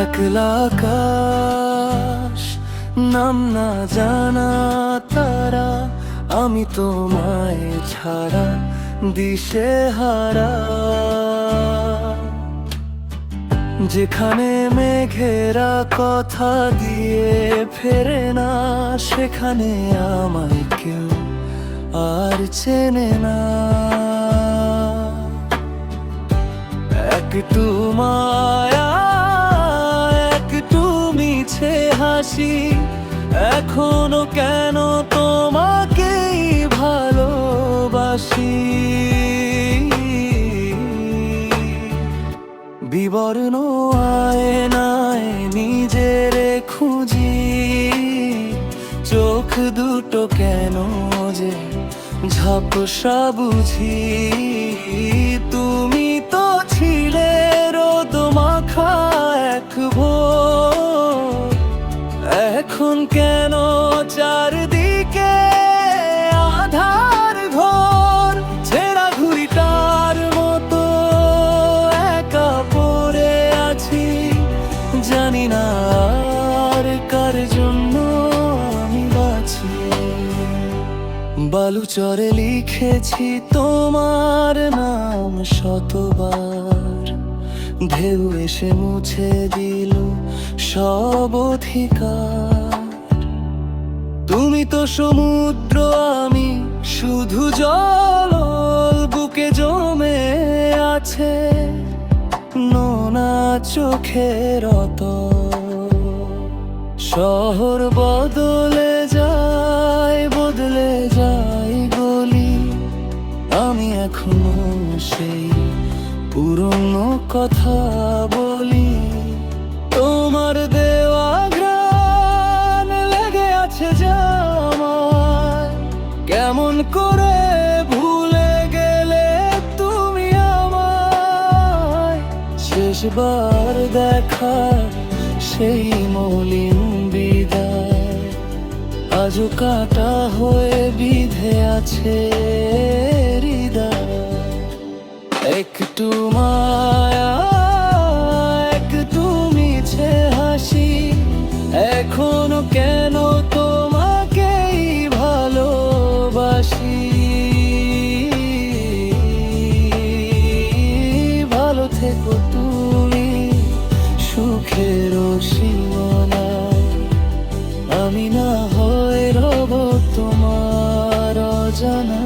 একলা আকাশ, নাম না জানা তারা, আমি তোমায় ছাড়া দিশেহারা। যেখানে মেঘেরা কথা দিয়ে ফেরে না, সেখানে আমায় কেউ আর চেনে না। একটু মায়া, একটু মিছে হাসি, এখনো কেন তোমাকেই ভালোবাসি। বিবর্ণ আয়নায় নিজেরে খুঁজি, চোখ দুটো কেন যে ঝাপসা বুঝি। তুমি তো ছিলে রোদ মাখা এক ভোর, এখন কেন চারদিকে আধার ঘোর। ছেঁড়া ঘুড়িটার মতো একা পড়ে আছি, জানি না আর কার জন্য আমি বাঁচি। বালুচরে লিখেছি তোমার নাম শতবার, ঢেউ এসে মুছে দিল সব অধিকার। তুমি তো সমুদ্র, আমি শুধু জল, বুকে জমে আছে নোনা চোখের শহর বদলে যায়, বদলে যায় গলি, আমি এখনো সেই পুরনো কথা বলি। তোমার দেওয়া ঘ্রাণ লেগে আছে জামায়, কেমন করে ভুলে গেলে তুমি আমায়। শেষবার দেখা সেই মলিন বিদায়, আজও কাটা হয়ে বিধে আছে হৃদয়। একটু মায়া, একটু মিছে হাসি, এখনো কেন তোমাকেই ভালোবাসি। ভালো থেকো তুমি সুখের সীমানায়, আমি না হয় রব তোমার অজানা।